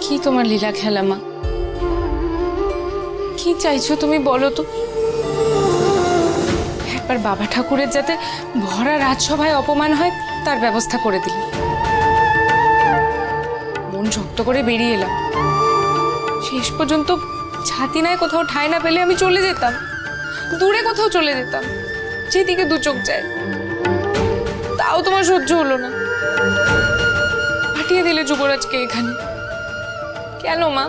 কি তোমার লীলা খেলা মা? কি চাইছো তুমি বলো তো? একবার বাবা ঠাকুরের যাতে ভরা রাজসভায় অপমান হয় তার ব্যবস্থা করে দিল। মন শক্ত করে বেরিয়ে এলাম। শেষ পর্যন্ত ছাতিনায় কোথাও ঠাঁই না পেলে আমি চলে যেতাম, দূরে কোথাও চলে যেতাম, যেদিকে দু চোখ যায়। তাও তোমার সহ্য হলো না, পাঠিয়ে দিলে যুবরাজকে এখানে। কেন মা?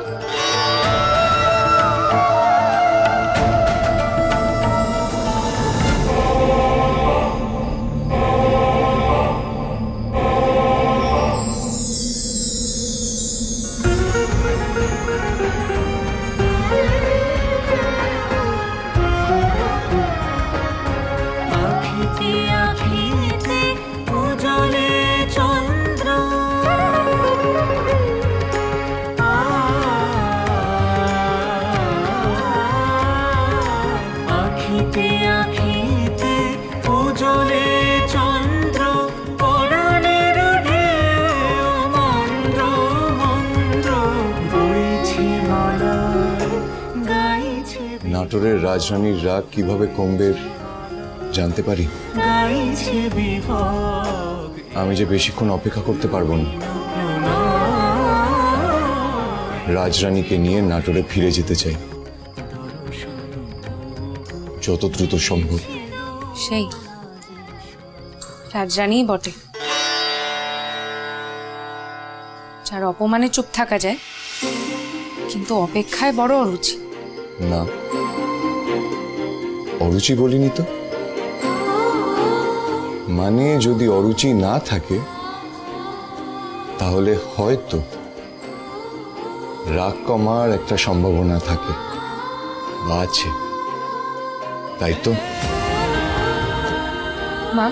নাটোরের রাজরানীর রাগ কিভাবে কমবে জানতে পারি? আমি যে বেশিক্ষণ অপেক্ষা করতে পারবো না। রাজরানীকে নিয়ে নাটোরে ফিরে যেতে চাই, যত দ্রুত সম্ভব। সেই রাজরানীই বটে, যার অপমানে চুপ থাকা যায়, কিন্তু অপেক্ষায় বড় অরুচি। না, অরুচি বলিনি তো। মানে যদি অরুচি না থাকে তাহলে হয়তো রাগ কমার একটা সম্ভাবনা থাকে বা আছে, তাই তো? মা,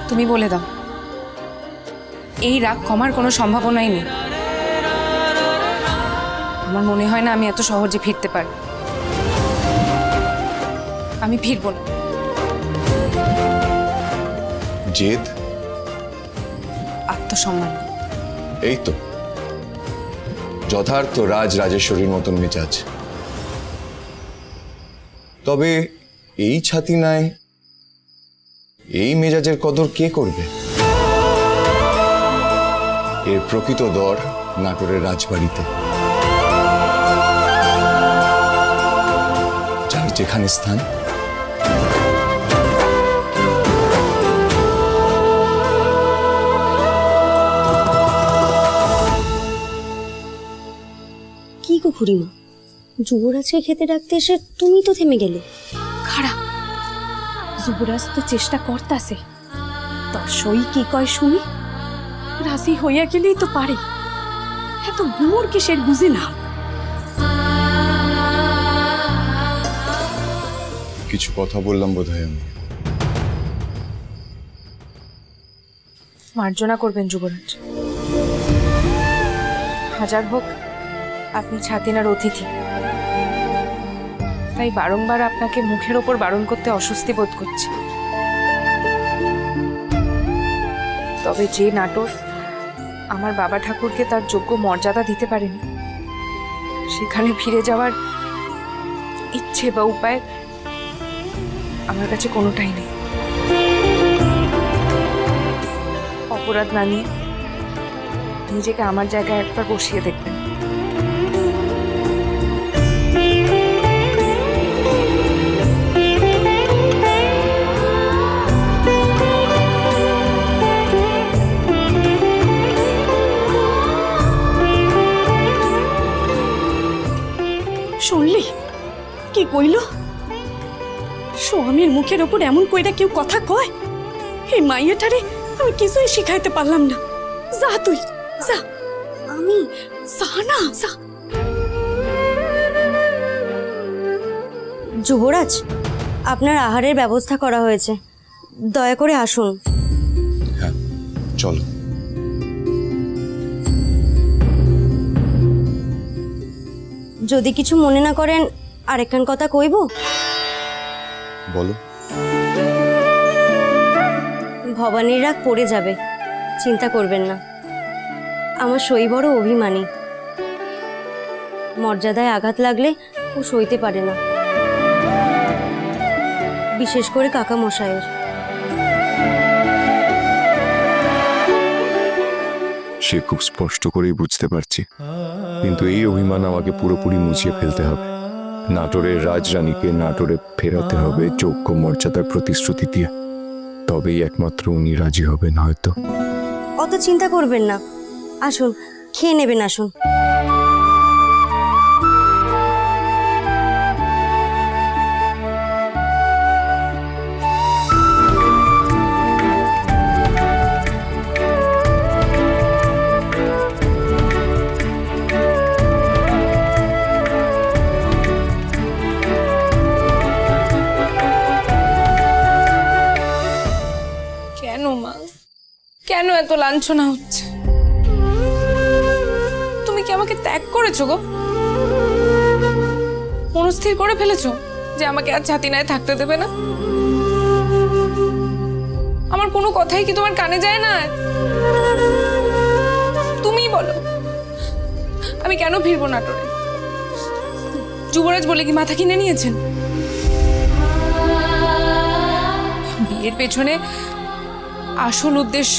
তুমি বলে দাও, এই রাগ কমার কোনো সম্ভাবনাই নেই। আমার মনে হয় না আমি এত সহজে ফিরতে পারব। আমি ফিরবো না। জেদ, আত্মসম্মান। এই তো যথার্থ রাজেশ্বরীর মতন মেজাজ। তবে এই ছাতিনায় এই মেজাজের কদর কে করবে? এর প্রকৃত দর নাটোরের রাজবাড়িতে, যার যেখানে স্থান। কি গো খুড়িমা, যুবরাজকে খেতে ডাকতে এসে তুমি তো থেমে গেলে। খারাপ, যুবরাজ তো চেষ্টা করতাছে। তোর সই কি কয় শুনি, রাজি হইয়া গেলেই তো পারে। এত গুমর কিসের বুঝি না। কিছু কথা বললাম বোধহয় আমি। মার্জনা করবেন যুবরাজ। হাজার হোক আপনি ছাতিনার অতিথি, তাই বারংবার আপনাকে মুখের ওপর বারণ করতে অস্বস্তি বোধ করছি। তবে যে নাটোর আমার বাবা ঠাকুরকে তার যোগ্য মর্যাদা দিতে পারেনি, সেখানে ফিরে যাওয়ার ইচ্ছে বা উপায় আমার কাছে কোনোটাই নেই। অপরাধ না নিয়ে নিজেকে আমার জায়গায় একবার বসিয়ে দেখবেন। শুনলি কি কইল? স্বামীর মুখের ওপর এমন কইরা কেউ কথা কয়? এই মাইয়াটারে আমি কিছুই শিখাইতে পারলাম না। যা তুই যা। আমি যা না যা। যুবরাজ, আপনার আহারের ব্যবস্থা করা হয়েছে, দয়া করে আসুন। হ্যাঁ, চলো। যদি কিছু মনে না করেন আরেকখান কথা কইব। বলো। ভবানীর রাগ পড়ে যাবে, চিন্তা করবেন না। আমার সই বড় অভিমানী। মর্যাদায় আঘাত লাগলে ও সইতে পারে না, বিশেষ করে কাকা মশাইয়ের। সে খুব স্পষ্ট করেই বুঝতে পারছি, কিন্তু এই অভিমান আমাকে পুরোপুরি মুছিয়ে ফেলতে হবে। নাটোরের রাজরানীকে নাটোরে ফেরাতে হবে যোগ্য মর্যাদার প্রতিশ্রুতি দিয়ে, তবেই একমাত্র উনি রাজি হবেন হয়তো। অত চিন্তা করবেন না, আসুন খেয়ে নেবেন, আসুন। কেন মা, কেন এত লাঞ্ছনা হচ্ছে? তুমি কি আমাকে ত্যাগ করেছো গো? মনস্থির করে ফেলেছো যে আমাকে আর ছাতিনায় থাকতে দেবে না? আমার কোনো কথাই কি তোমার কানে যায় না? তুমিই বলো, আমি কেন ফিরবো নাটোরে? যুবরাজ বলে কি মাথা কিনে নিয়েছেন? বিয়ের পেছনে আসল উদ্দেশ্য,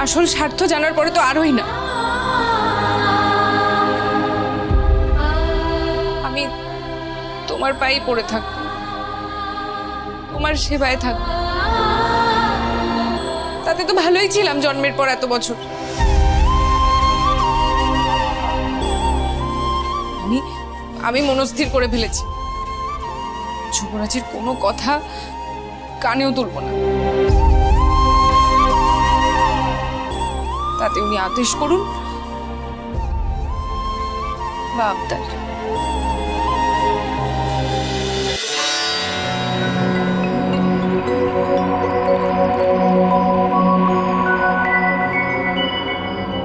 আসল স্বার্থ জানার পরে তো আরোই না। আমি তোমার পায়ে পড়ে থাকবো, তোমার সেবায় থাকবো। তাতে তো ভালোই ছিলাম জন্মের পর এত বছর। আমি মনস্থির করে ফেলেছি, যুবরাজের কোনো কথা কানেও তুলব না। তাতে উনি আদেশ করুন বা আবদার।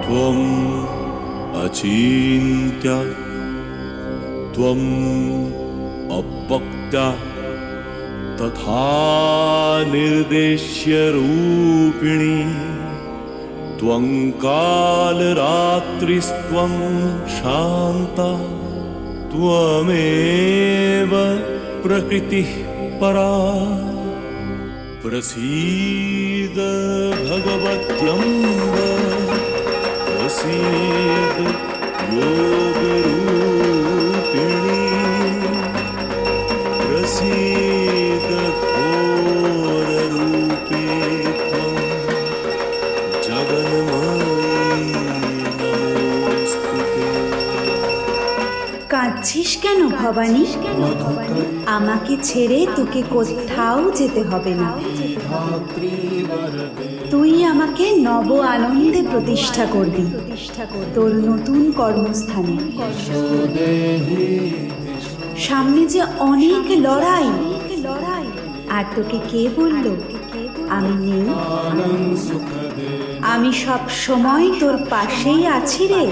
त्वम् अचिन्त्य त्वम् अपक्ता तथा निर्देश्य रूपिणी त्वं कालरात्रिस्त्वं शान्ता त्वमेव प्रकृतिः परा प्रसीद भगवत्यम्ब प्रसीद योगरूपिणी प्रसीद घोररूपे त्वं जगन्मायी नमोऽस्तुते। কাঁদছিস কেন ভবানী? আমাকে ছেড়ে তোকে কোথাও যেতে হবে না। তুই আমাকে নব আনন্দে প্রতিষ্ঠা করবি তোর নতুন কর্মস্থানে। সামনে যে অনেক লড়াই, আর তোকে কে বলল আমি নেই? আমি সব সময় তোর পাশেই আছি রে।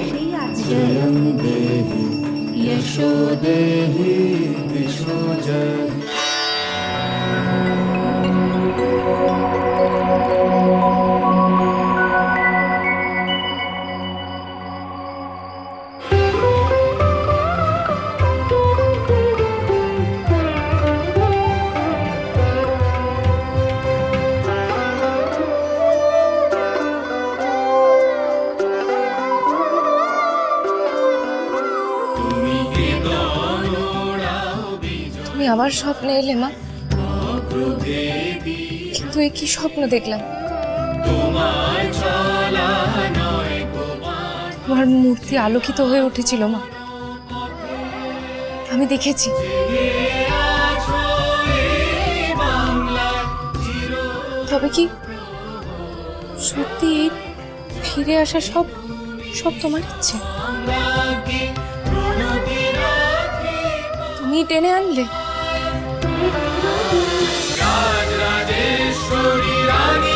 তুমি আমার স্বপ্নে এলে মা, কিন্তু এ কি স্বপ্ন দেখলাম? তোমার মূর্তি আলোকিত হয়ে উঠেছিল মা, আমি দেখেছি। তবে কি সত্যি এই ফিরে আসা সব তোমার ইচ্ছে? তুমি টেনে আনলে। রাজরাজেশ্বরী রানী